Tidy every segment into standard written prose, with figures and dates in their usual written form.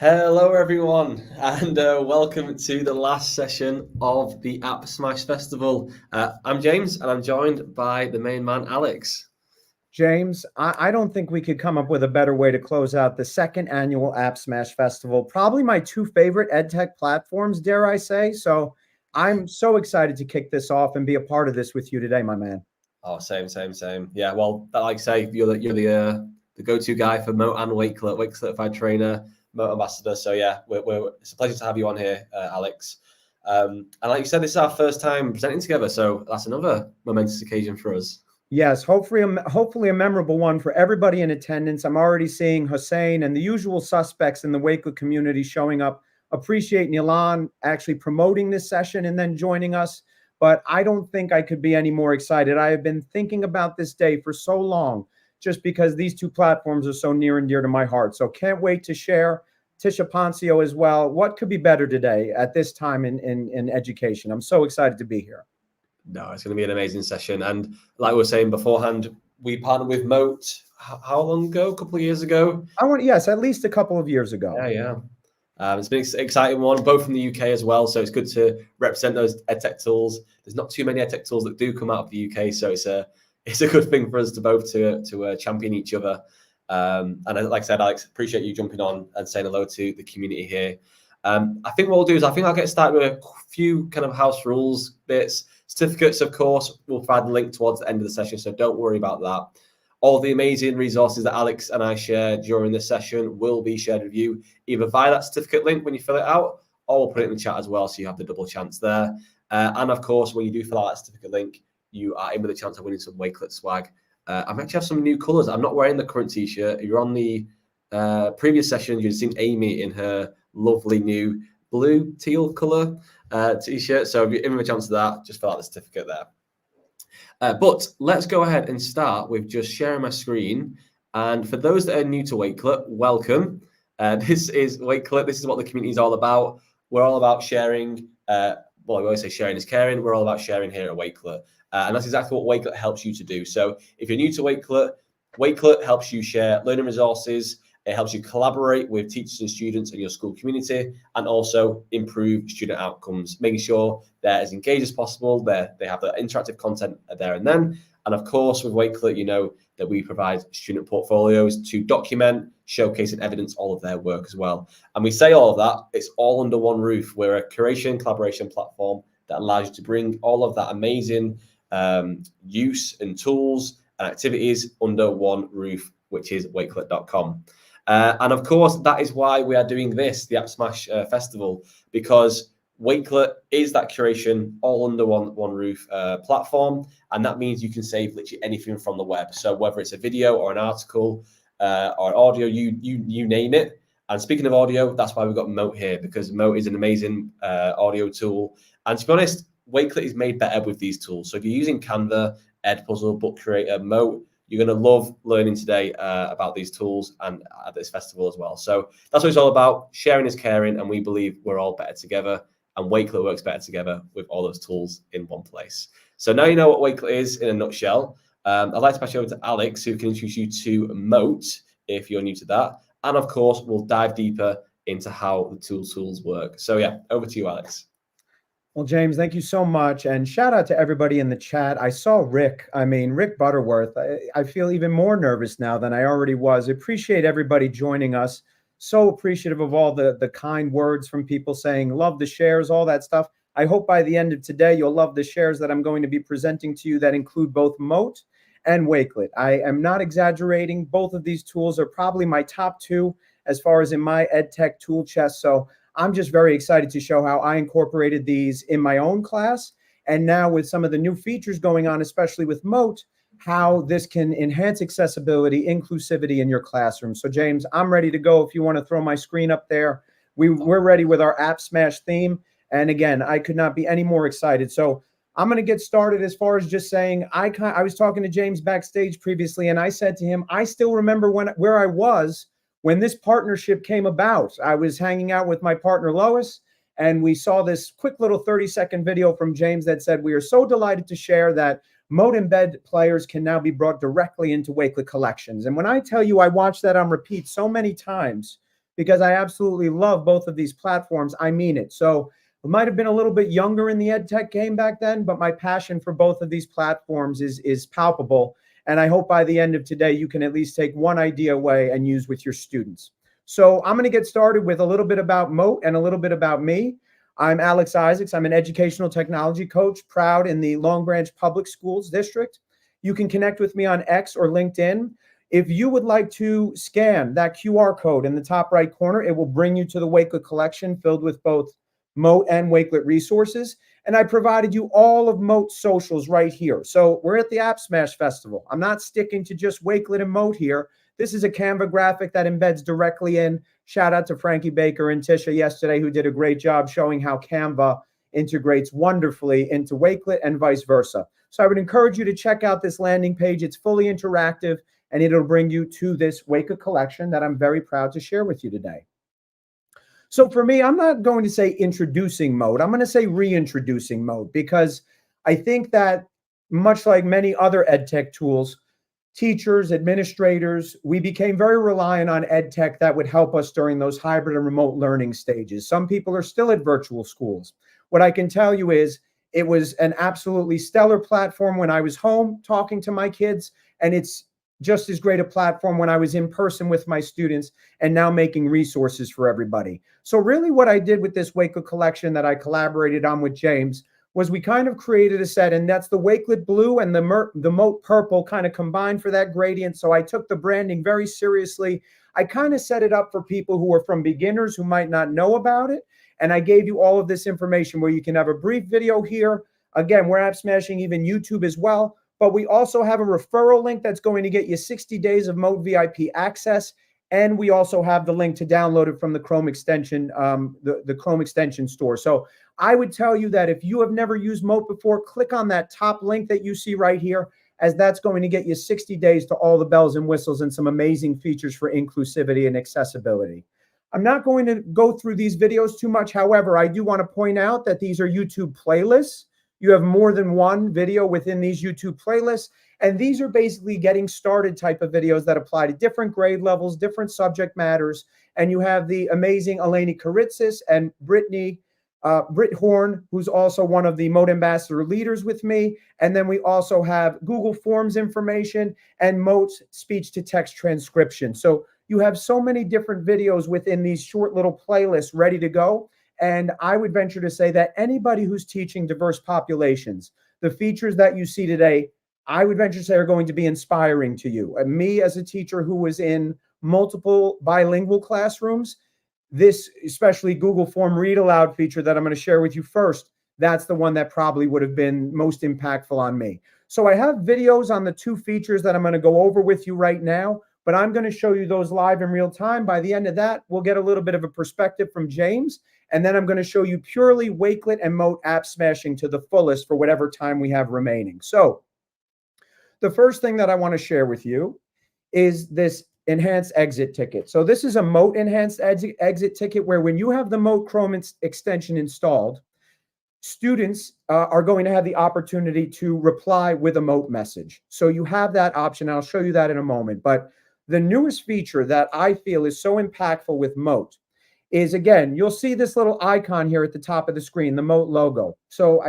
Hello, everyone, and welcome to the last session of the AppSmash Festival. I'm James, and I'm joined by the main man, Alex. James, I don't think we could come up with a better way to close out the second annual AppSmash Festival. Probably my two favorite EdTech platforms, dare I say. So I'm so excited to kick this off and be a part of this with you today, my man. Oh, same. Yeah, well, like I say, you're the go-to guy for Mote and Wakelet, Wake certified trainer, Mote ambassador. So yeah, it's a pleasure to have you on here, Alex. And like you said, this is our first time presenting together, so that's another momentous occasion for us. Yes, hopefully a memorable one for everybody in attendance. I'm already seeing Hussein and the usual suspects in the Wakelet community showing up. Appreciate Nilan actually promoting this session and then joining us. But I don't think I could be any more excited. I have been thinking about this day for so long, just because these two platforms are so near and dear to my heart. So can't wait to share. Tisha Poncio as well. What could be better today at this time in education? I'm so excited to be here. No, it's going to be an amazing session. And like we were saying beforehand, we partnered with Mote how long ago? A couple of years ago. Yes, at least a couple of years ago. Yeah. It's been an exciting one, both from the UK as well. So it's good to represent those edtech tools. There's not too many edtech tools that do come out of the UK, so it's a good thing for us to both to champion each other. And like I said, Alex, appreciate you jumping on and saying hello to the community here. I think what we'll do is I'll get started with a few kind of house rules bits. Certificates, of course, we'll provide the link towards the end of the session, so don't worry about that. All the amazing resources that Alex and I share during this session will be shared with you, either via that certificate link when you fill it out, or we'll put it in the chat as well, so you have the double chance there. And of course, when you do fill out that certificate link, you are in with a chance of winning some Wakelet swag. I actually have some new colours. I'm not wearing the current t-shirt. If you're on the previous session, you've seen Amy in her lovely new blue teal colour t-shirt. So if you're in with a chance of that, just fill out the certificate there. But let's go ahead and start with just sharing my screen. And for those that are new to Wakelet, welcome. This is Wakelet. This is what the community is all about. We're all about sharing. Well, we always say sharing is caring. We're all about sharing here at Wakelet. And that's exactly what Wakelet helps you to do. So if you're new to Wakelet, Wakelet helps you share learning resources. It helps you collaborate with teachers and students in your school community and also improve student outcomes, making sure they're as engaged as possible. They have the interactive content there and then. And of course, with Wakelet, you know that we provide student portfolios to document, showcase, and evidence all of their work as well. And we say all of that, it's all under one roof. We're a curation collaboration platform that allows you to bring all of that amazing use and tools and activities under one roof, which is wakelet.com. And of course, that is why we are doing this, the AppSmash Festival, because Wakelet is that curation all under one roof platform. And that means you can save literally anything from the web. So whether it's a video or an article or audio, you name it. And speaking of audio, that's why we've got Mote here, because Mote is an amazing audio tool. And to be honest, Wakelet is made better with these tools. So if you're using Canva, Edpuzzle, Book Creator, Mote, you're going to love learning today about these tools and at this festival as well. So that's what it's all about. Sharing is caring, and we believe we're all better together. And Wakelet works better together with all those tools in one place. So now you know what Wakelet is in a nutshell. I'd like to pass you over to Alex, who can introduce you to Mote if you're new to that. And of course, we'll dive deeper into how the tools work. So yeah, over to you, Alex. Well, James, thank you so much. And shout out to everybody in the chat. I saw Rick Butterworth. I feel even more nervous now than I already was. I appreciate everybody joining us. So appreciative of all the kind words from people saying, love the shares, all that stuff. I hope by the end of today, you'll love the shares that I'm going to be presenting to you that include both Mote and Wakelet. I am not exaggerating. Both of these tools are probably my top two as far as in my EdTech tool chest. So I'm just very excited to show how I incorporated these in my own class. And now with some of the new features going on, especially with Mote, how this can enhance accessibility, inclusivity in your classroom. So James, I'm ready to go. If you want to throw my screen up there, we're ready with our AppSmash theme. And again, I could not be any more excited. So I'm going to get started as far as just saying, I was talking to James backstage previously, and I said to him, I still remember where I was when this partnership came about. I was hanging out with my partner, Lois, and we saw this quick little 30-second video from James that said, we are so delighted to share that Mote Embed players can now be brought directly into Wakelet collections. And when I tell you I watched that on repeat so many times because I absolutely love both of these platforms. I mean it. So I might have been a little bit younger in the ed tech game back then, but my passion for both of these platforms is palpable. And I hope by the end of today, you can at least take one idea away and use with your students. So I'm going to get started with a little bit about Mote and a little bit about me. I'm Alex Isaacs. I'm an educational technology coach, proud in the Long Branch Public Schools District. You can connect with me on X or LinkedIn. If you would like to scan that QR code in the top right corner, it will bring you to the Wakelet collection filled with both Mote and Wakelet resources. And I provided you all of Mote's socials right here. So we're at the AppSmash Festival. I'm not sticking to just Wakelet and Mote here. This is a Canva graphic that embeds directly in. Shout out to Frankie Baker and Tisha yesterday, who did a great job showing how Canva integrates wonderfully into Wakelet and vice versa. So I would encourage you to check out this landing page. It's fully interactive, and it'll bring you to this Wakelet collection that I'm very proud to share with you today. So for me, I'm not going to say introducing Mote. I'm going to say reintroducing Mote, because I think that much like many other EdTech tools, teachers, administrators, we became very reliant on EdTech that would help us during those hybrid and remote learning stages. Some people are still at virtual schools. What I can tell you is it was an absolutely stellar platform when I was home talking to my kids, and it's just as great a platform when I was in person with my students and now making resources for everybody. So really what I did with this Wakelet collection that I collaborated on with James was we kind of created a set, and that's the Wakelet blue and the Mote purple kind of combined for that gradient. So I took the branding very seriously. I kind of set it up for people who are from beginners who might not know about it. And I gave you all of this information where you can have a brief video here. Again, we're AppSmashing even YouTube as well. But we also have a referral link that's going to get you 60 days of Mote VIP access. And we also have the link to download it from the Chrome extension, the Chrome extension store. So I would tell you that if you have never used Mote before, click on that top link that you see right here, as that's going to get you 60 days to all the bells and whistles and some amazing features for inclusivity and accessibility. I'm not going to go through these videos too much. However, I do want to point out that these are YouTube playlists. You have more than one video within these YouTube playlists. And these are basically getting started type of videos that apply to different grade levels, different subject matters. And you have the amazing Eleni Karitsis and Britt Horn, who's also one of the Mote Ambassador leaders with me. And then we also have Google Forms information and Mote's speech-to-text transcription. So you have so many different videos within these short little playlists ready to go. And I would venture to say that anybody who's teaching diverse populations, the features that you see today, I would venture to say are going to be inspiring to you. And me as a teacher who was in multiple bilingual classrooms, this, especially Google Form Read Aloud feature that I'm going to share with you first, that's the one that probably would have been most impactful on me. So I have videos on the two features that I'm going to go over with you right now, but I'm going to show you those live in real time. By the end of that, we'll get a little bit of a perspective from James. And then I'm going to show you purely Wakelet and Mote app smashing to the fullest for whatever time we have remaining. So the first thing that I want to share with you is this enhanced exit ticket. So this is a Mote enhanced exit ticket where when you have the Mote Chrome extension installed, students are going to have the opportunity to reply with a Mote message. So you have that option. I'll show you that in a moment. But the newest feature that I feel is so impactful with Mote is, again, you'll see this little icon here at the top of the screen, the Mote logo. So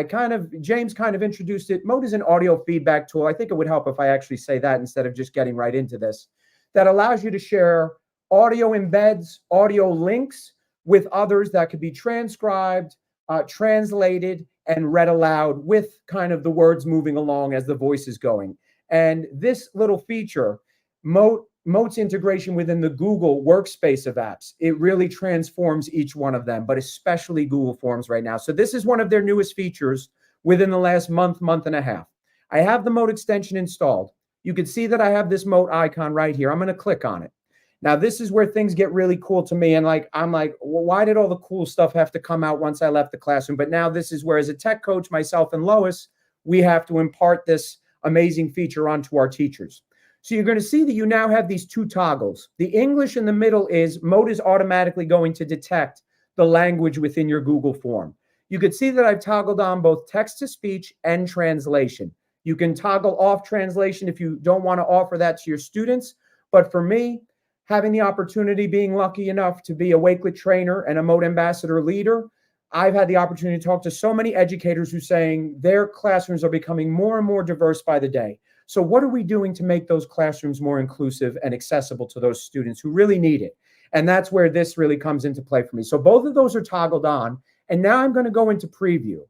James kind of introduced it. Mote is an audio feedback tool. I think it would help if I actually say that instead of just getting right into this. That allows you to share audio embeds, audio links with others that could be transcribed, translated, and read aloud with kind of the words moving along as the voice is going. And this little feature, Mote's integration within the Google workspace of apps, it really transforms each one of them, but especially Google Forms right now. So this is one of their newest features within the last month and a half. I have the Mote extension installed. You can see that I have this Mote icon right here. I'm going to click on it. Now, this is where things get really cool to me. And I'm like, well, why did all the cool stuff have to come out once I left the classroom? But now this is where, as a tech coach, myself and Lois, we have to impart this amazing feature onto our teachers. So you're going to see that you now have these two toggles. The English in the middle is Mote is automatically going to detect the language within your Google form. You can see that I've toggled on both text-to-speech and translation. You can toggle off translation if you don't want to offer that to your students. But for me, having the opportunity, being lucky enough to be a Wakelet trainer and a Mote ambassador leader, I've had the opportunity to talk to so many educators who are saying their classrooms are becoming more and more diverse by the day. So what are we doing to make those classrooms more inclusive and accessible to those students who really need it? And that's where this really comes into play for me. So both of those are toggled on. And now I'm going to go into preview.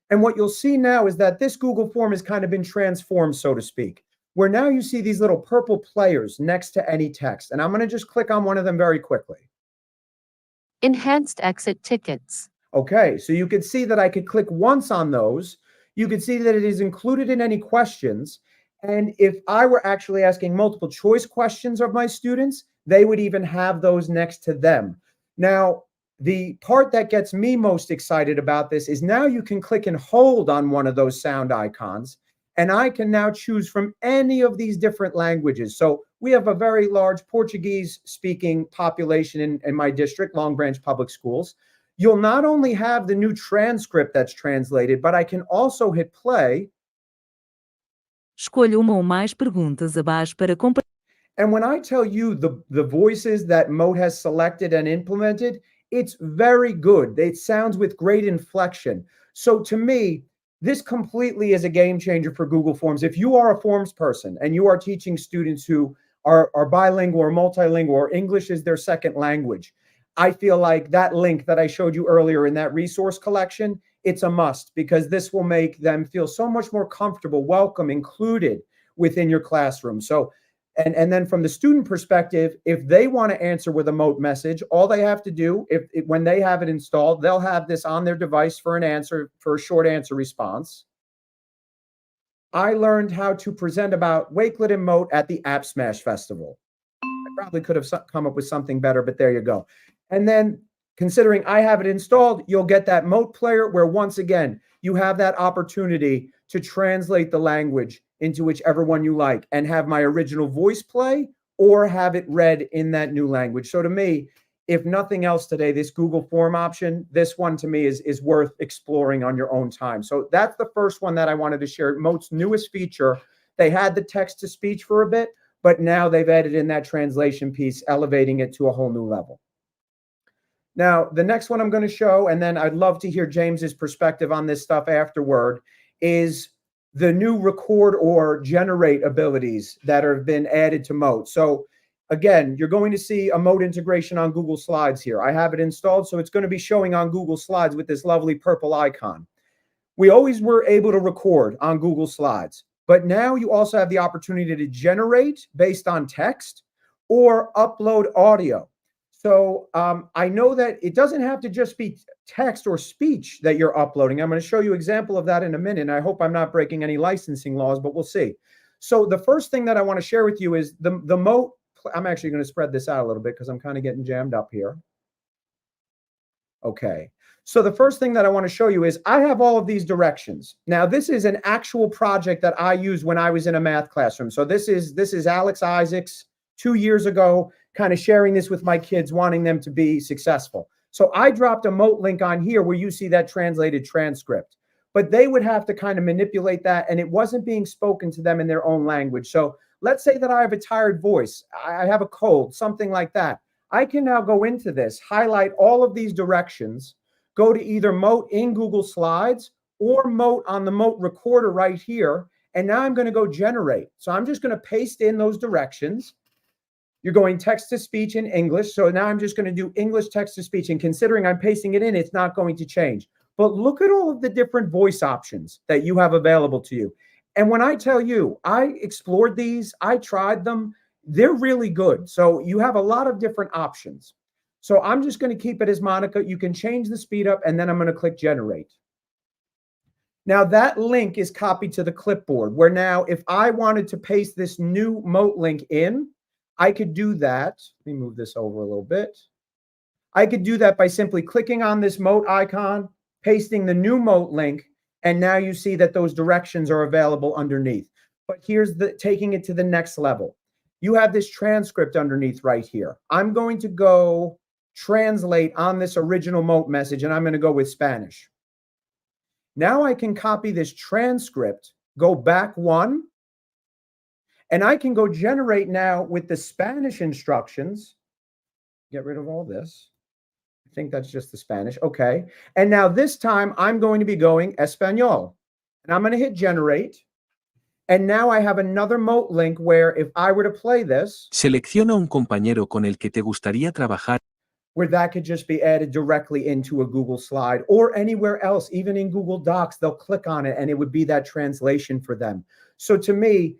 And what you'll see now is that this Google form has kind of been transformed, so to speak, where now you see these little purple players next to any text. And I'm going to just click on one of them very quickly. Enhanced exit tickets. Okay, so you could see that I could click once on those. You could see that it is included in any questions. And if I were actually asking multiple choice questions of my students, they would even have those next to them. Now, the part that gets me most excited about this is now you can click and hold on one of those sound icons, and I can now choose from any of these different languages. So we have a very large Portuguese-speaking population in my district, Long Branch Public Schools. You'll not only have the new transcript that's translated, but I can also hit play. Escolha uma ou mais perguntas abaixo para compartilhar. And when I tell you the voices that Mote has selected and implemented, it's very good. It sounds with great inflection. So to me, this completely is a game changer for Google Forms. If you are a Forms person and you are teaching students who are bilingual or multilingual or English is their second language, I feel like that link that I showed you earlier in that resource collection, it's a must, because this will make them feel so much more comfortable, welcome, included within your classroom. So, and then from the student perspective, if they want to answer with a Mote message, all they have to do, when they have it installed, they'll have this on their device for an answer, for a short answer response. I learned how to present about Wakelet and Mote at the AppSmash Festival. I probably could have come up with something better, but there you go. And then considering I have it installed, you'll get that Mote player where once again, you have that opportunity to translate the language into whichever one you like and have my original voice play or have it read in that new language. So to me, if nothing else today, this Google Form option, this one to me is worth exploring on your own time. So that's the first one that I wanted to share. Mote's newest feature. They had the text to speech for a bit, but now they've added in that translation piece, elevating it to a whole new level. Now, the next one I'm going to show, and then I'd love to hear James's perspective on this stuff afterward, is the new record or generate abilities that have been added to Mote. So again, you're going to see a Mote integration on Google Slides here. I have it installed, so it's going to be showing on Google Slides with this lovely purple icon. We always were able to record on Google Slides, but now you also have the opportunity to generate based on text or upload audio. So I know that it doesn't have to just be text or speech that you're uploading. I'm going to show you an example of that in a minute. And I hope I'm not breaking any licensing laws, but we'll see. So the first thing that I want to share with you is the Mote. I'm actually going to spread this out a little bit because I'm kind of getting jammed up here. Okay. So the first thing that I want to show you is I have all of these directions. Now, this is an actual project that I used when I was in a math classroom. So this is Alex Isaacs 2 years ago, kind of sharing this with my kids, wanting them to be successful. So I dropped a Mote link on here where you see that translated transcript, but they would have to kind of manipulate that, and it wasn't being spoken to them in their own language. So let's say that I have a tired voice, I have a cold, something like that. I can now go into this, highlight all of these directions, go to either Mote in Google Slides or Mote on the Mote recorder right here, and now I'm going to go generate. So I'm just going to paste in those directions. You're going text to speech in English. So now I'm just going to do English text to speech. And considering I'm pasting it in, it's not going to change. But look at all of the different voice options that you have available to you. And when I tell you, I explored these, I tried them, they're really good. So you have a lot of different options. So I'm just going to keep it as Monica. You can change the speed up, and then I'm going to click generate. Now that link is copied to the clipboard, where now if I wanted to paste this new Mote link in, I could do that. Let me move this over a little bit. I could do that by simply clicking on this Mote icon, pasting the new Mote link, and now you see that those directions are available underneath. But here's taking it to the next level. You have this transcript underneath right here. I'm going to go translate on this original Mote message, and I'm going to go with Spanish. Now I can copy this transcript, go back one, And I can go generate now with the Spanish instructions. Get rid of all this. I think that's just the Spanish. Okay. And now this time I'm going to be going Espanol. And I'm going to hit generate. And now I have another Mote link where if I were to play this, Selecciona un compañero con el que te gustaría trabajar. where that could just be added directly into a Google slide or anywhere else, even in Google Docs, they'll click on it and it would be that translation for them. So to me,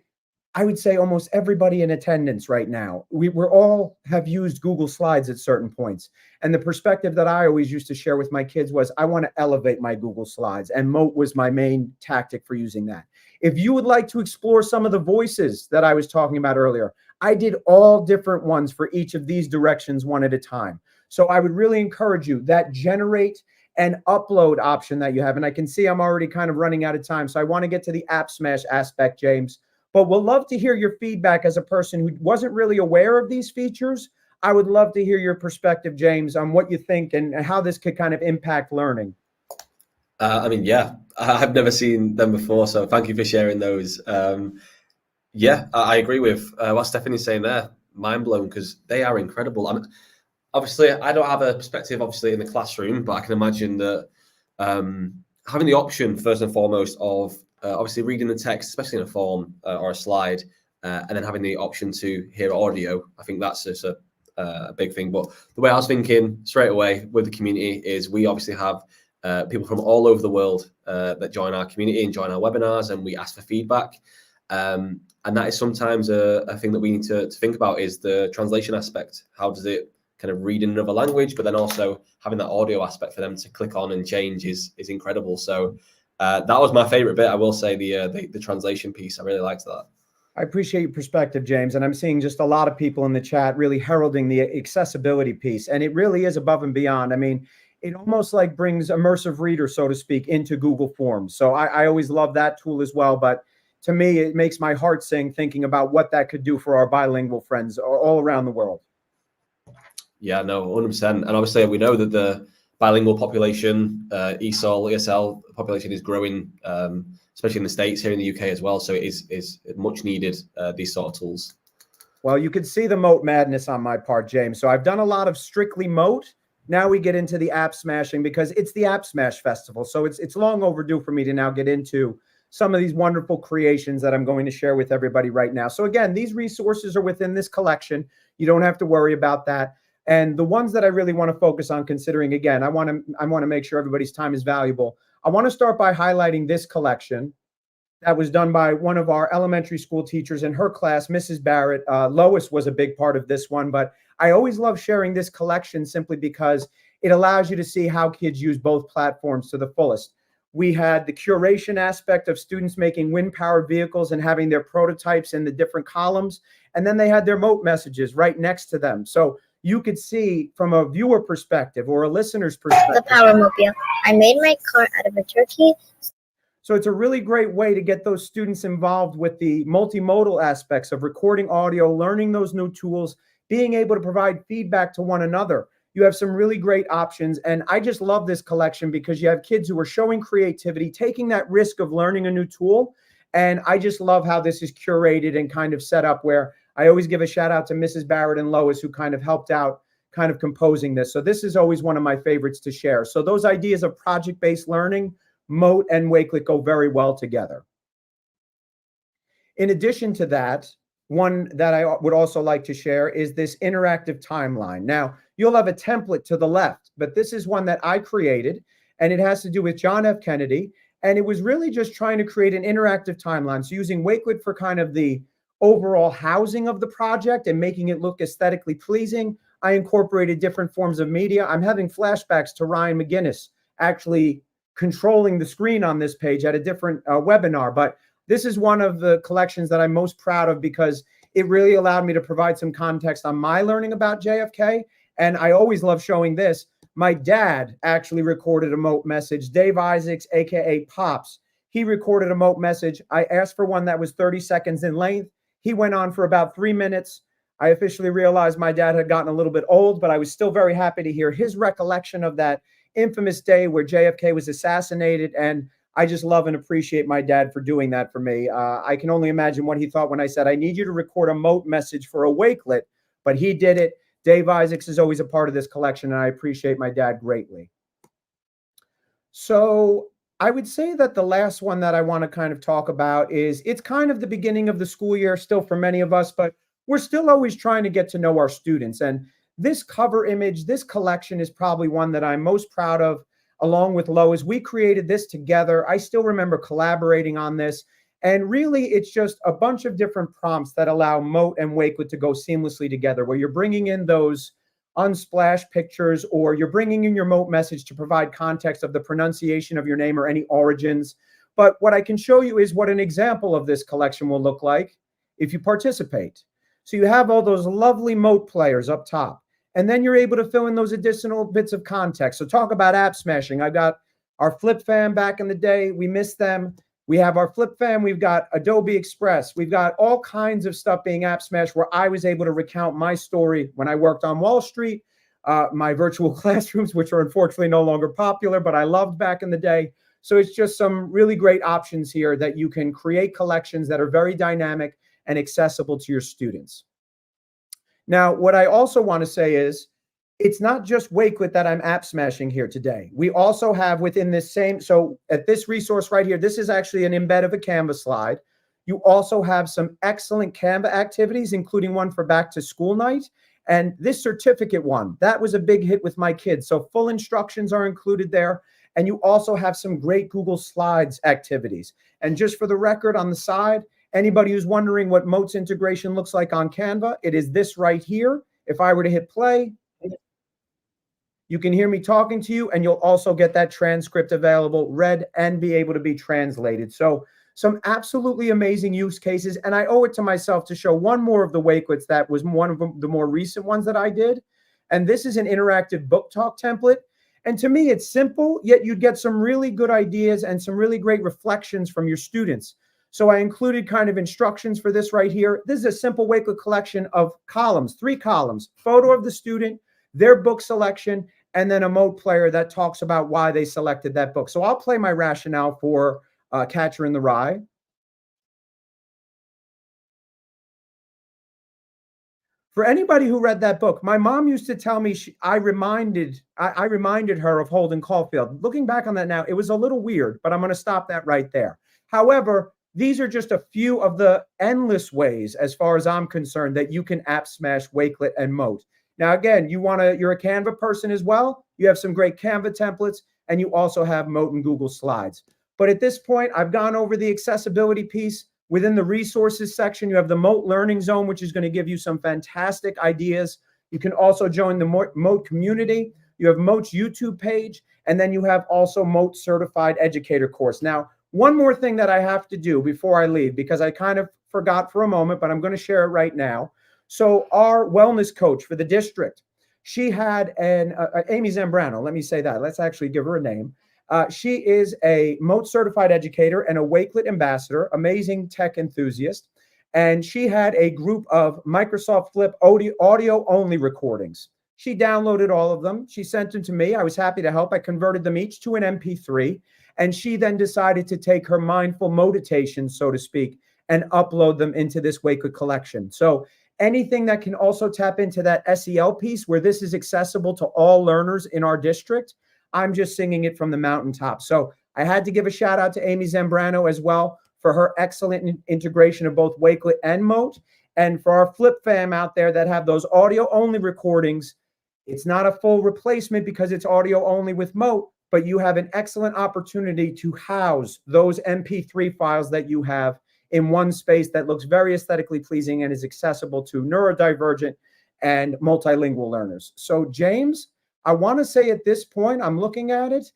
I would say almost everybody in attendance right now, we're all have used Google Slides at certain points. And the perspective that I always used to share with my kids was I want to elevate my Google Slides, and Mote was my main tactic for using that. If you would like to explore some of the voices that I was talking about earlier, I did all different ones for each of these directions one at a time. So I would really encourage you that generate and upload option that you have. And I can see I'm already kind of running out of time. So I want to get to the AppSmash aspect, James. But we'll love to hear your feedback as a person who wasn't really aware of these features. I would love to hear your perspective, James, on what you think and how this could kind of impact learning. I mean, yeah, I've never seen them before, so thank you for sharing those. Yeah, I agree with what Stephanie's saying there. Mind blown, because they are incredible. I mean, obviously, I don't have a perspective, obviously, in the classroom, but I can imagine that having the option, first and foremost, of obviously reading the text, especially in a form or a slide, and then having the option to hear audio, I think that's just a big thing. But the way I was thinking straight away with the community is we obviously have people from all over the world that join our community and join our webinars, and we ask for feedback. And that is sometimes a thing that we need to think about is the translation aspect. How does it kind of read in another language, but then also having that audio aspect for them to click on and change is incredible. So that was my favorite bit. I will say the translation piece. I really liked that. I appreciate your perspective, James. And I'm seeing just a lot of people in the chat really heralding the accessibility piece. And it really is above and beyond. I mean, it almost like brings immersive reader, so to speak, into Google Forms. So I always love that tool as well. But to me, it makes my heart sing thinking about what that could do for our bilingual friends all around the world. Yeah, no, 100%. And obviously, we know that the bilingual population, ESL population is growing, especially in the States, here in the UK as well. So it is much needed, these sort of tools. Well, you could see the Mote madness on my part, James. So I've done a lot of strictly Mote. Now we get into the app smashing because it's the AppSmash Festival. So it's long overdue for me to now get into some of these wonderful creations that I'm going to share with everybody right now. So again, these resources are within this collection. You don't have to worry about that. And the ones that I really want to focus on, considering, again, I want to make sure everybody's time is valuable. I want to start by highlighting this collection that was done by one of our elementary school teachers in her class, Mrs. Barrett. Lois was a big part of this one, but I always love sharing this collection simply because it allows you to see how kids use both platforms to the fullest. We had the curation aspect of students making wind-powered vehicles and having their prototypes in the different columns, and then they had their Mote messages right next to them. So you could see from a viewer perspective or a listener's perspective. The Powermobile. I made my car out of a turkey. So it's a really great way to get those students involved with the multimodal aspects of recording audio, learning those new tools, being able to provide feedback to one another. You have some really great options. And I just love this collection because you have kids who are showing creativity, taking that risk of learning a new tool. And I just love how this is curated and kind of set up where I always give a shout out to Mrs. Barrett and Lois, who kind of helped out kind of composing this. So this is always one of my favorites to share. So those ideas of project-based learning, Mote and Wakelet go very well together. In addition to that, one that I would also like to share is this interactive timeline. Now, you'll have a template to the left, but this is one that I created, and it has to do with John F. Kennedy. And it was really just trying to create an interactive timeline. So using Wakelet for kind of the overall housing of the project and making it look aesthetically pleasing, I incorporated different forms of media. I'm having flashbacks to Ryan McGinnis actually controlling the screen on this page at a different webinar. But this is one of the collections that I'm most proud of because it really allowed me to provide some context on my learning about JFK. And I always love showing this. My dad actually recorded a Mote message. Dave Isaacs, AKA Pops, he recorded a Mote message. I asked for one that was 30 seconds in length. He went on for about 3 minutes. I officially realized my dad had gotten a little bit old, but I was still very happy to hear his recollection of that infamous day where JFK was assassinated. And I just love and appreciate my dad for doing that for me. I can only imagine what he thought when I said, I need you to record a Mote message for a Wakelet, but he did it. Dave Isaacs is always a part of this collection, and I appreciate my dad greatly. So I would say that the last one that I want to kind of talk about is, it's kind of the beginning of the school year still for many of us, but we're still always trying to get to know our students. And this cover image, this collection is probably one that I'm most proud of, along with Lois. We created this together. I still remember collaborating on this. And really, it's just a bunch of different prompts that allow Mote and Wakelet to go seamlessly together, where you're bringing in those Unsplash pictures, or you're bringing in your Mote message to provide context of the pronunciation of your name or any origins. But what I can show you is what an example of this collection will look like if you participate. So you have all those lovely Mote players up top, and then you're able to fill in those additional bits of context. So talk about app smashing. I've got our Flip fam back in the day. We miss them. We have our Flip fam. We've got Adobe Express. We've got all kinds of stuff being app smashed, where I was able to recount my story when I worked on Wall Street, my virtual classrooms, which are unfortunately no longer popular, but I loved back in the day. So it's just some really great options here that you can create collections that are very dynamic and accessible to your students. Now, what I also want to say is, it's not just Wakelet that I'm app smashing here today. We also have within this same, so at this resource right here, this is actually an embed of a Canva slide. You also have some excellent Canva activities, including one for back to school night. And this certificate one, that was a big hit with my kids. So full instructions are included there. And you also have some great Google Slides activities. And just for the record on the side, anybody who's wondering what Mote's integration looks like on Canva, it is this right here. If I were to hit play, you can hear me talking to you, and you'll also get that transcript available, read, and be able to be translated. So some absolutely amazing use cases. And I owe it to myself to show one more of the Wakelets that was one of the more recent ones that I did. And this is an interactive book talk template. And to me, it's simple, yet you'd get some really good ideas and some really great reflections from your students. So I included kind of instructions for this right here. This is a simple Wakelet collection of columns, 3 columns, photo of the student, their book selection, and then a Mote player that talks about why they selected that book. So I'll play my rationale for Catcher in the Rye. For anybody who read that book, my mom used to tell me I reminded her of Holden Caulfield. Looking back on that now, it was a little weird, but I'm going to stop that right there. However, these are just a few of the endless ways, as far as I'm concerned, that you can app smash Wakelet and Mote. Now, again, you're a Canva person as well. You have some great Canva templates, and you also have Mote and Google Slides. But at this point, I've gone over the accessibility piece. Within the resources section, you have the Mote Learning Zone, which is going to give you some fantastic ideas. You can also join the Mote community. You have Mote's YouTube page, and then you have also Mote Certified Educator course. Now, one more thing that I have to do before I leave, because I kind of forgot for a moment, but I'm going to share it right now. So our wellness coach for the district, she had Amy Zambrano. Let me say that. Let's actually give her a name. She is a Mote certified educator and a Wakelet ambassador, amazing tech enthusiast. And she had a group of Microsoft Flip audio only recordings. She downloaded all of them. She sent them to me. I was happy to help. I converted them each to an MP3. And she then decided to take her mindful motitation, so to speak, and upload them into this Wakelet collection. So anything that can also tap into that SEL piece, where this is accessible to all learners in our district, I'm just singing it from the mountaintop. So I had to give a shout out to Amy Zambrano as well for her excellent integration of both Wakelet and Mote. And for our Flip fam out there that have those audio only recordings, it's not a full replacement because it's audio only with Mote, but you have an excellent opportunity to house those MP3 files that you have in one space that looks very aesthetically pleasing and is accessible to neurodivergent and multilingual learners. So James, I want to say at this point, I'm looking at it.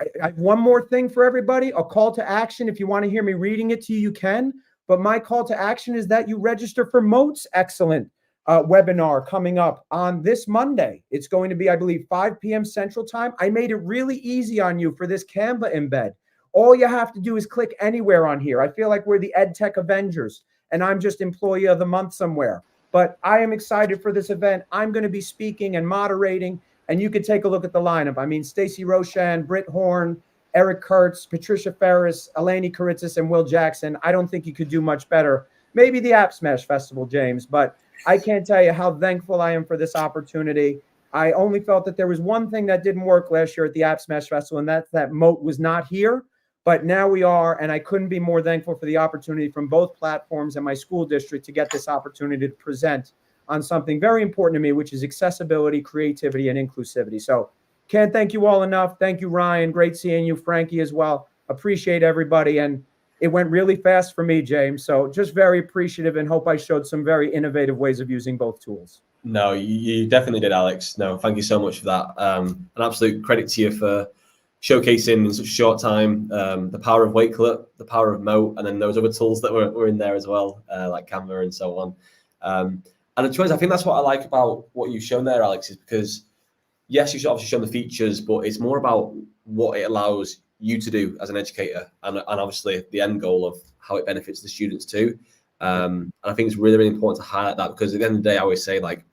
I have one more thing for everybody, a call to action. If you want to hear me reading it to you, you can. But my call to action is that you register for Mote's excellent webinar coming up on this Monday. It's going to be, I believe, 5 p.m. Central Time. I made it really easy on you for this Canva embed. All you have to do is click anywhere on here. I feel like we're the EdTech Avengers, and I'm just Employee of the Month somewhere. But I am excited for this event. I'm going to be speaking and moderating, and you can take a look at the lineup. I mean, Stacy Roshan, Britt Horn, Eric Kurtz, Patricia Ferris, Eleni Karitzis, and Will Jackson. I don't think you could do much better. Maybe the AppSmash Festival, James, but I can't tell you how thankful I am for this opportunity. I only felt that there was one thing that didn't work last year at the AppSmash Festival, and that's that Mote was not here. But now we are, and I couldn't be more thankful for the opportunity from both platforms and my school district to get this opportunity to present on something very important to me, which is accessibility, creativity, and inclusivity. So can't thank you all enough. Thank you, Ryan. Great seeing you, Frankie, as well. Appreciate everybody. And it went really fast for me, James. So just very appreciative and hope I showed some very innovative ways of using both tools. No, you definitely did, Alex. No, thank you so much for that. An absolute credit to you for showcasing in such a short time the power of Wakelet, the power of Mote, and then those other tools that were in there as well, like Canva and so on. And the choice, I think that's what I like about what you've shown there, Alex, is because, yes, you've obviously shown the features, but it's more about what it allows you to do as an educator and obviously the end goal of how it benefits the students too. And I think it's really, really important to highlight that because at the end of the day, I always say, like,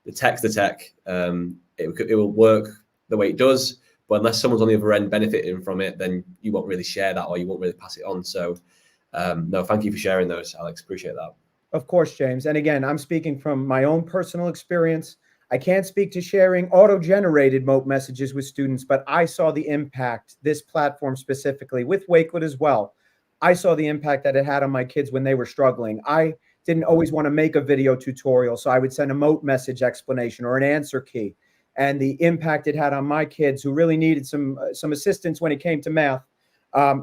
the tech's the tech. It will work the way it does, but unless someone's on the other end benefiting from it, then you won't really share that or you won't really pass it on. So no, thank you for sharing those, Alex. Appreciate that. Of course, James. And again, I'm speaking from my own personal experience. I can't speak to sharing auto-generated Mote messages with students, but I saw the impact, this platform specifically, with Wakelet as well. I saw the impact that it had on my kids when they were struggling. I didn't always want to make a video tutorial, so I would send a Mote message explanation or an answer key. And the impact it had on my kids who really needed some assistance when it came to math,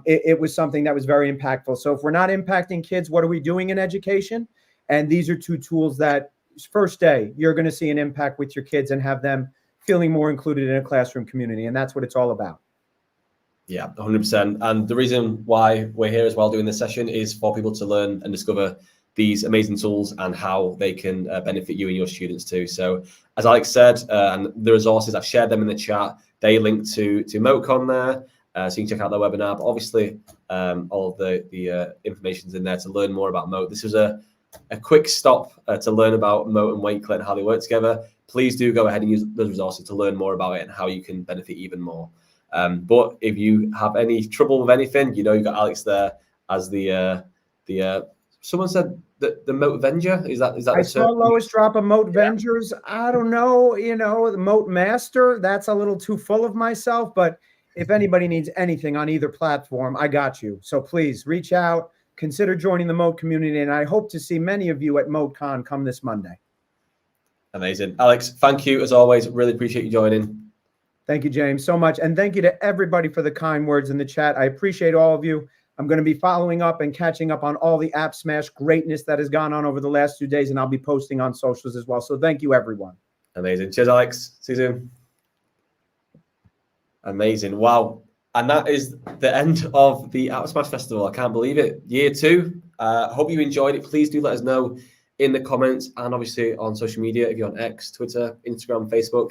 it was something that was very impactful. So if we're not impacting kids, what are we doing in education? And these are two tools that first day, you're going to see an impact with your kids and have them feeling more included in a classroom community. And that's what it's all about. Yeah, 100%. And the reason why we're here as well doing this session is for people to learn and discover these amazing tools and how they can benefit you and your students too. So as Alex said, and the resources, I've shared them in the chat. They link to MoteCon there, so you can check out their webinar. But obviously, all of the information's in there to learn more about Mote. This was a quick stop to learn about Mote and Wakelet and how they work together. Please do go ahead and use those resources to learn more about it and how you can benefit even more. But if you have any trouble with anything, you know you've got Alex there as the someone said the Mote Venger. Is that I saw Lois drop a Mote Vengers. I don't know, the Mote Master. That's a little too full of myself. But if anybody needs anything on either platform, I got you. So please reach out. Consider joining the Mote community, and I hope to see many of you at MoteCon come this Monday. Amazing. Alex, thank you as always. Really appreciate you joining. Thank you, James, so much. And thank you to everybody for the kind words in the chat. I appreciate all of you. I'm going to be following up and catching up on all the AppSmash greatness that has gone on over the last 2 days, and I'll be posting on socials as well. So thank you, everyone. Amazing. Cheers, Alex. See you soon. Amazing. Wow. And that is the end of the AppSmash Festival. I can't believe it. Year 2. Hope you enjoyed it. Please do let us know in the comments and obviously on social media. If you're on X, Twitter, Instagram, Facebook,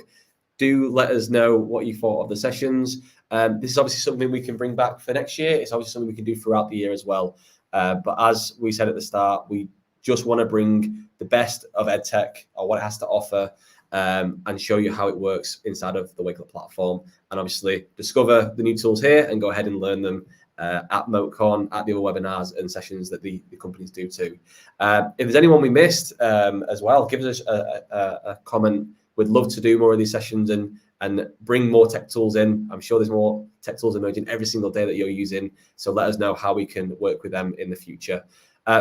do let us know what you thought of the sessions. This is obviously something we can bring back for next year. It's obviously something we can do throughout the year as well. But as we said at the start, we just want to bring the best of EdTech or what it has to offer and show you how it works inside of the Wakelet platform. And obviously discover the new tools here and go ahead and learn them at MoteCon, at the other webinars and sessions that the companies do too. If there's anyone we missed as well, give us a comment. We'd love to do more of these sessions and bring more tech tools in. I'm sure there's more tech tools emerging every single day that you're using. So let us know how we can work with them in the future.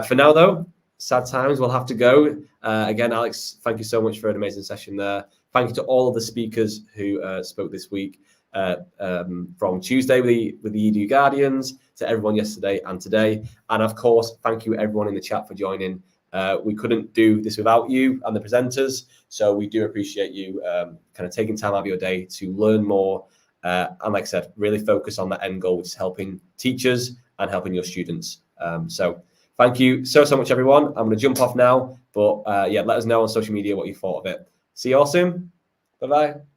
For now, though, sad times, we'll have to go. Again, Alex, thank you so much for an amazing session there. Thank you to all of the speakers who spoke this week from Tuesday with the EDU Guardians to everyone yesterday and today. And of course, thank you everyone in the chat for joining. We couldn't do this without you and the presenters, so we do appreciate you kind of taking time out of your day to learn more and like I said, really focus on that end goal, which is helping teachers and helping your students. So thank you so much, everyone. I'm going to jump off now, but yeah, let us know on social media what you thought of it. See you all soon. Bye-bye.